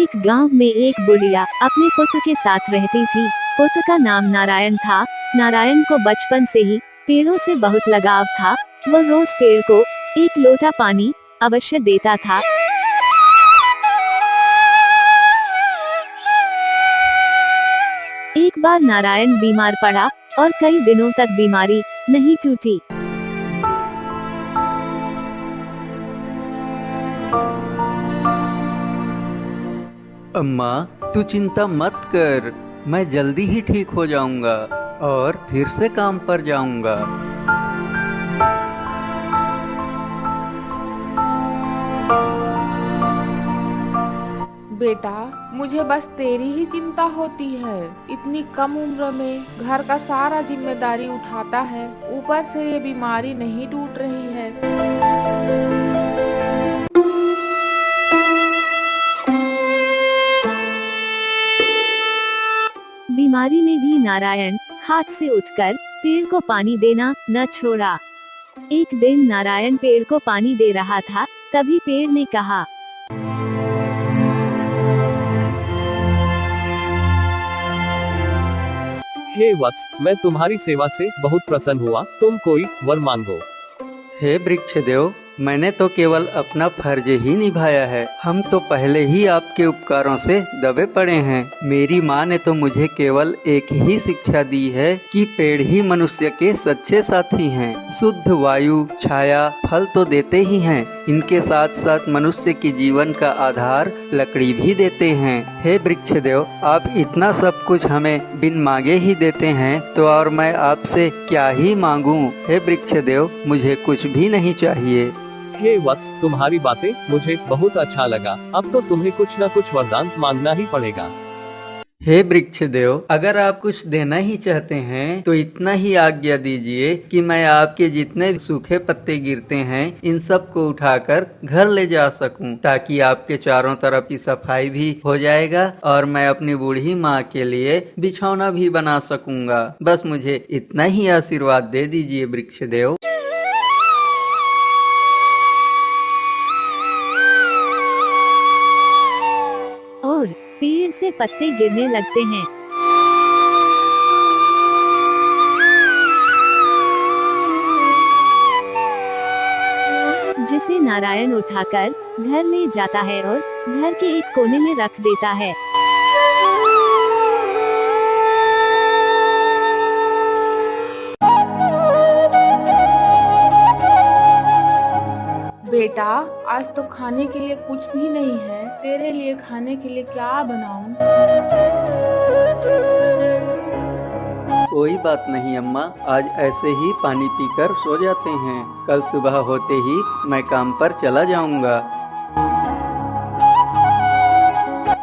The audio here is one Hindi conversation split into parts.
एक गांव में एक बुढ़िया अपने पुत्र के साथ रहती थी। पुत्र का नाम नारायण था। नारायण को बचपन से ही पेड़ों से बहुत लगाव था। वो रोज पेड़ को एक लोटा पानी अवश्य देता था। एक बार नारायण बीमार पड़ा और कई दिनों तक बीमारी नहीं छूटी। अम्मा, तू चिंता मत कर, मैं जल्दी ही ठीक हो जाऊंगा और फिर से काम पर जाऊंगा। बेटा, मुझे बस तेरी ही चिंता होती है। इतनी कम उम्र में घर का सारा जिम्मेदारी उठाता है, ऊपर से ये बीमारी नहीं टूट रही है। बीमारी में भी नारायण खाट से उठकर पेड़ को पानी देना न छोड़ा। एक दिन नारायण पेड़ को पानी दे रहा था, तभी पेड़ ने कहा, हे वत्स, मैं तुम्हारी सेवा से बहुत प्रसन्न हुआ। तुम कोई वर मांगो। हे वृक्षदेव, मैंने तो केवल अपना फर्ज ही निभाया है। हम तो पहले ही आपके उपकारों से दबे पड़े हैं। मेरी माँ ने तो मुझे केवल एक ही शिक्षा दी है कि पेड़ ही मनुष्य के सच्चे साथी हैं। शुद्ध वायु, छाया, फल तो देते ही हैं, इनके साथ साथ मनुष्य की जीवन का आधार लकड़ी भी देते हैं। हे वृक्षदेव, आप इतना सब कुछ हमें बिन मांगे ही देते हैं, तो और मैं आपसे क्या ही मांगूं। हे वृक्षदेव, मुझे कुछ भी नहीं चाहिए। हे वत्स, तुम्हारी बातें मुझे बहुत अच्छा लगा। अब तो तुम्हें कुछ न कुछ वरदान मांगना ही पड़ेगा। हे वृक्षदेव, अगर आप कुछ देना ही चाहते हैं तो इतना ही आज्ञा दीजिए कि मैं आपके जितने सूखे पत्ते गिरते हैं इन सब को उठाकर घर ले जा सकूं, ताकि आपके चारों तरफ की सफाई भी हो जाएगा और मैं अपनी बूढ़ी माँ के लिए बिछौना भी बना सकूंगा। बस मुझे इतना ही आशीर्वाद दे दीजिए वृक्षदेव। और पेड़ से पत्ते गिरने लगते हैं। जिसे नारायण उठाकर घर ले जाता है और घर के एक कोने में रख देता है। बेटा, आज तो खाने के लिए कुछ भी नहीं है। तेरे लिए खाने के लिए क्या बनाऊं? कोई बात नहीं अम्मा, आज ऐसे ही पानी पीकर सो जाते हैं। कल सुबह होते ही मैं काम पर चला जाऊंगा।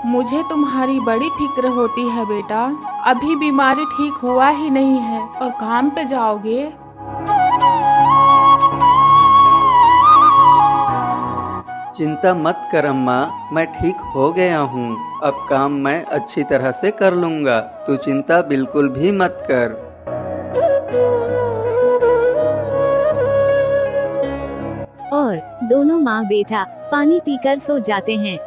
मुझे तुम्हारी बड़ी फिक्र होती है बेटा। अभी बीमारी ठीक हुआ ही नहीं है और काम पे जाओगे। चिंता मत कर अम्मा, मैं ठीक हो गया हूँ। अब काम मैं अच्छी तरह से कर लूँगा। तू चिंता बिल्कुल भी मत कर। और दोनों माँ बेटा पानी पीकर सो जाते हैं।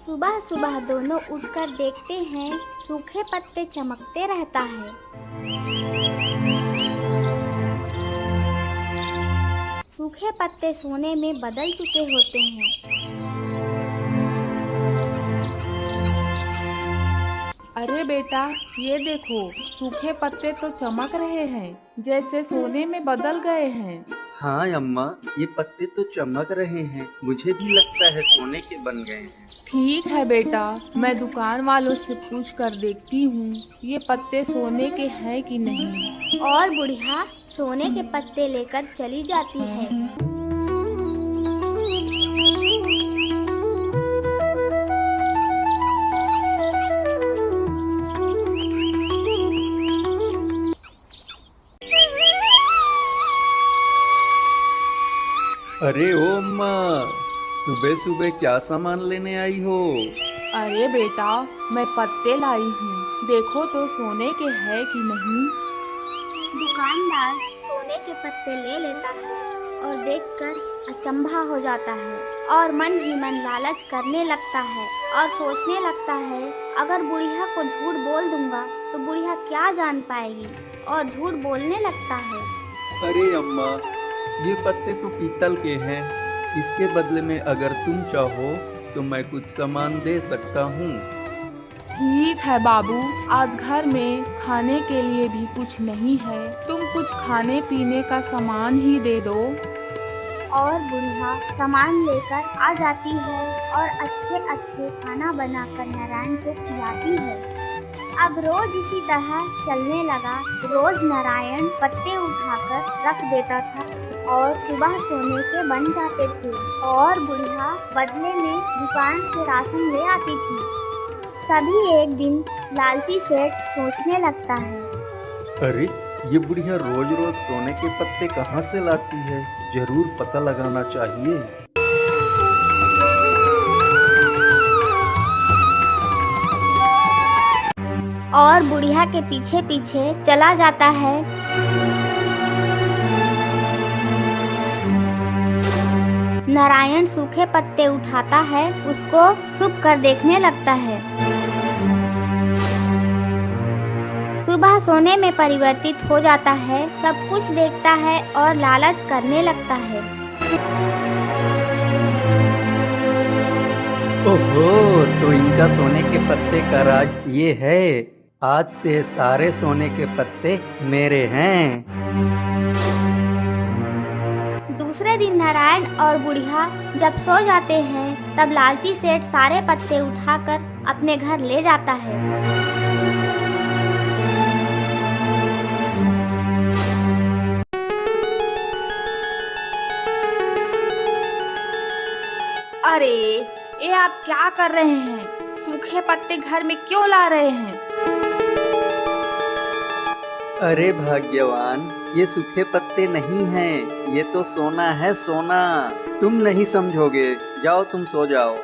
सुबह सुबह दोनों उठकर देखते हैं, सूखे पत्ते चमकते रहता है। सूखे पत्ते सोने में बदल चुके होते हैं। अरे बेटा, ये देखो, सूखे पत्ते तो चमक रहे हैं, जैसे सोने में बदल गए हैं। हाँ अम्मा, ये पत्ते तो चमक रहे हैं, मुझे भी लगता है सोने के बन गए हैं। ठीक है बेटा, मैं दुकान वालों से पूछ कर देखती हूँ ये पत्ते सोने के हैं कि नहीं। और बुढ़िया सोने के पत्ते लेकर चली जाती है। अरे ओ अम्मा, सुबह सुबह क्या सामान लेने आई हो? अरे बेटा, मैं पत्ते लाई हूँ, देखो तो सोने के है कि नहीं। दुकानदार सोने के पत्ते ले लेता है और देखकर अचंभा हो जाता है और मन ही मन लालच करने लगता है और सोचने लगता है, अगर बुढ़िया को झूठ बोल दूंगा तो बुढ़िया क्या जान पाएगी, और झूठ बोलने लगता है। अरे अम्मा, ये पत्ते तो पीतल के हैं, इसके बदले में अगर तुम चाहो तो मैं कुछ सामान दे सकता हूँ। ठीक है बाबू, आज घर में खाने के लिए भी कुछ नहीं है, तुम कुछ खाने पीने का सामान ही दे दो। और बुढ़िया सामान लेकर आ जाती है और अच्छे अच्छे खाना बनाकर नारायण को खिलाती है। अब रोज इसी तरह चलने लगा। रोज नारायण पत्ते उठाकर रख देता था और सुबह सोने के बन जाते थे और बुढ़िया बदले में दुकान से राशन ले आती थी। तभी एक दिन लालची सेठ सोचने लगता है, अरे ये बुढ़िया रोज रोज सोने के पत्ते कहाँ से लाती है, जरूर पता लगाना चाहिए। और बुढ़िया के पीछे पीछे चला जाता है। नारायण सूखे पत्ते उठाता है, उसको छुप कर देखने लगता है। सुबह सोने में परिवर्तित हो जाता है, सब कुछ देखता है और लालच करने लगता है। ओहो, तो इनका सोने के पत्ते का राज ये है। आज से सारे सोने के पत्ते मेरे हैं। दूसरे दिन नारायण और बुढ़िया जब सो जाते हैं, तब लालची सेठ सारे पत्ते उठाकर अपने घर ले जाता है। अरे, ये आप क्या कर रहे हैं? सूखे पत्ते घर में क्यों ला रहे हैं? अरे भाग्यवान, ये सूखे पत्ते नहीं हैं, ये तो सोना है, सोना। तुम नहीं समझोगे, जाओ तुम सो जाओ।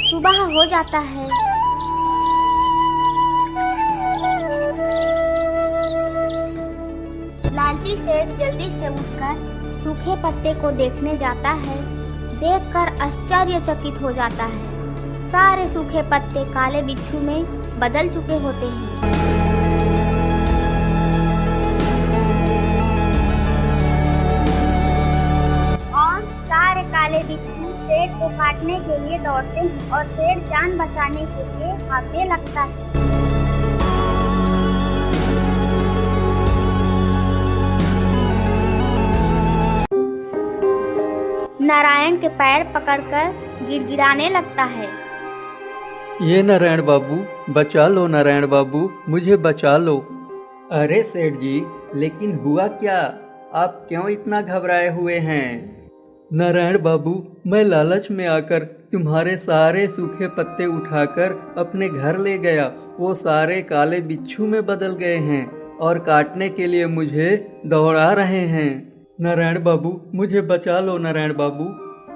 सुबह हो जाता है। लालची सेठ जल्दी से उठकर सूखे पत्ते को देखने जाता है। देखकर आश्चर्यचकित हो जाता है। सारे सूखे पत्ते काले बिच्छू में बदल चुके होते हैं। और सारे काले बिच्छू सेठ को काटने के लिए दौड़ते हैं और सेठ जान बचाने के लिए भागने लगता है। नारायण के पैर पकड़कर गिड़गिड़ाने लगता है। ये नारायण बाबू, बचा लो नारायण बाबू, मुझे बचा लो। अरे सेठ जी, लेकिन हुआ क्या? आप क्यों इतना घबराए हुए हैं? नारायण बाबू, मैं लालच में आकर तुम्हारे सारे सूखे पत्ते उठाकर अपने घर ले गया। वो सारे काले बिच्छू में बदल गए हैं और काटने के लिए मुझे दौड़ा रहे हैं। नारायण बाबू, मुझे बचा लो नारायण बाबू।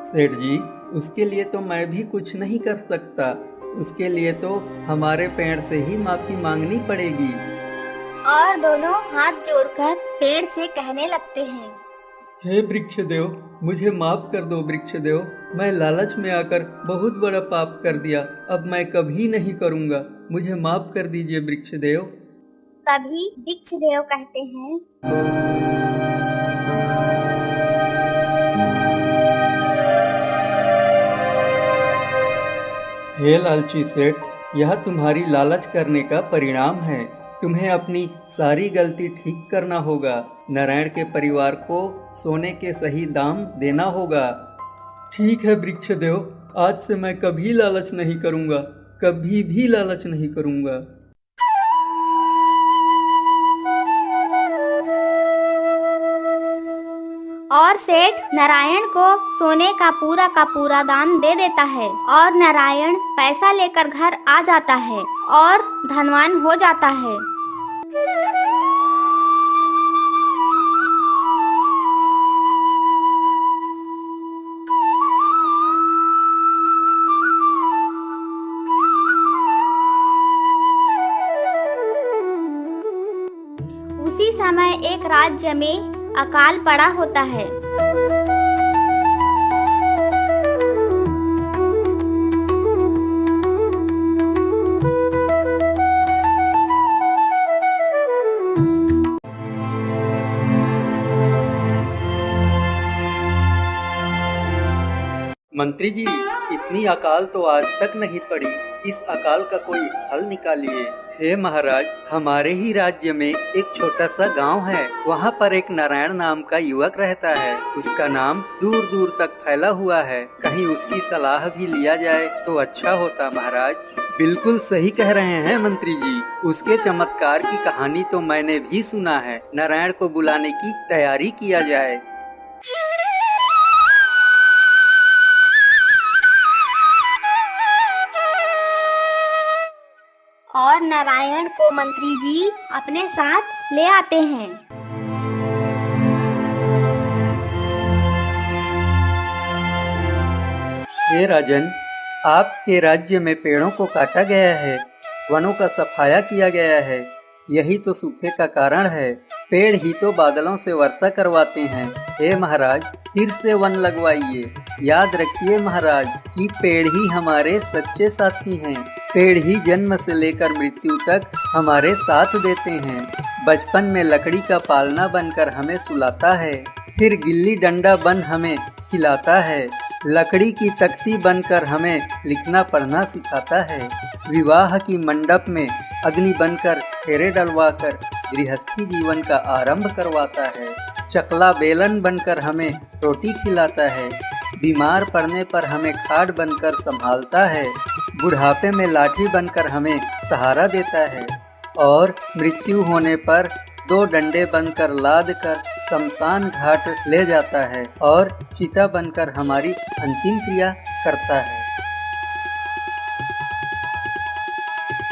सेठ जी, उसके लिए तो मैं भी कुछ नहीं कर सकता, उसके लिए तो हमारे पेड़ से ही माफी मांगनी पड़ेगी। और दोनों हाथ जोड़कर पेड़ से कहने लगते हैं, हे वृक्षदेव, मुझे माफ कर दो वृक्षदेव, मैं लालच में आकर बहुत बड़ा पाप कर दिया, अब मैं कभी नहीं करूँगा, मुझे माफ कर दीजिए वृक्षदेव। तभी वृक्षदेव कहते हैं, हे लालची सेठ, यह तुम्हारी लालच करने का परिणाम है। तुम्हें अपनी सारी गलती ठीक करना होगा। नारायण के परिवार को सोने के सही दाम देना होगा। ठीक है वृक्षदेव, आज से मैं कभी लालच नहीं करूँगा, कभी भी लालच नहीं करूँगा। और सेठ नारायण को सोने का पूरा दाम दे देता है और नारायण पैसा लेकर घर आ जाता है और धनवान हो जाता है। समय एक राज्य में अकाल पड़ा होता है। मंत्री जी, इतनी अकाल तो आज तक नहीं पड़ी। इस अकाल का कोई हल निकालिए। हे महाराज, हमारे ही राज्य में एक छोटा सा गांव है। वहां पर एक नारायण नाम का युवक रहता है। उसका नाम दूर दूर तक फैला हुआ है। कहीं उसकी सलाह भी लिया जाए तो अच्छा होता महाराज। बिल्कुल सही कह रहे हैं मंत्री जी। उसके चमत्कार की कहानी तो मैंने भी सुना है। नारायण को बुलाने की तैयारी किया जाए। और नारायण को मंत्री जी अपने साथ ले आते हैं। हे राजन, आपके राज्य में पेड़ों को काटा गया है, वनों का सफाया किया गया है। यही तो सूखे का कारण है। पेड़ ही तो बादलों से वर्षा करवाते हैं। हे महाराज, फिर से वन लगवाइए। याद रखिए महाराज कि पेड़ ही हमारे सच्चे साथी हैं। पेड़ ही जन्म से लेकर मृत्यु तक हमारे साथ देते हैं। बचपन में लकड़ी का पालना बनकर हमें सुलाता है, फिर गिल्ली डंडा बन हमें खिलाता है। लकड़ी की तख्ती बनकर हमें लिखना पढ़ना सिखाता है। विवाह की मंडप में अग्नि बनकर फेरे डलवाकर गृहस्थी जीवन का आरंभ करवाता है। चकला बेलन बनकर हमें रोटी खिलाता है। बीमार पड़ने पर हमें खाट बनकर संभालता है। बुढ़ापे में लाठी बनकर हमें सहारा देता है। और मृत्यु होने पर 2 डंडे बनकर लाद कर शमशान घाट ले जाता है और चिता बनकर हमारी अंतिम क्रिया करता है।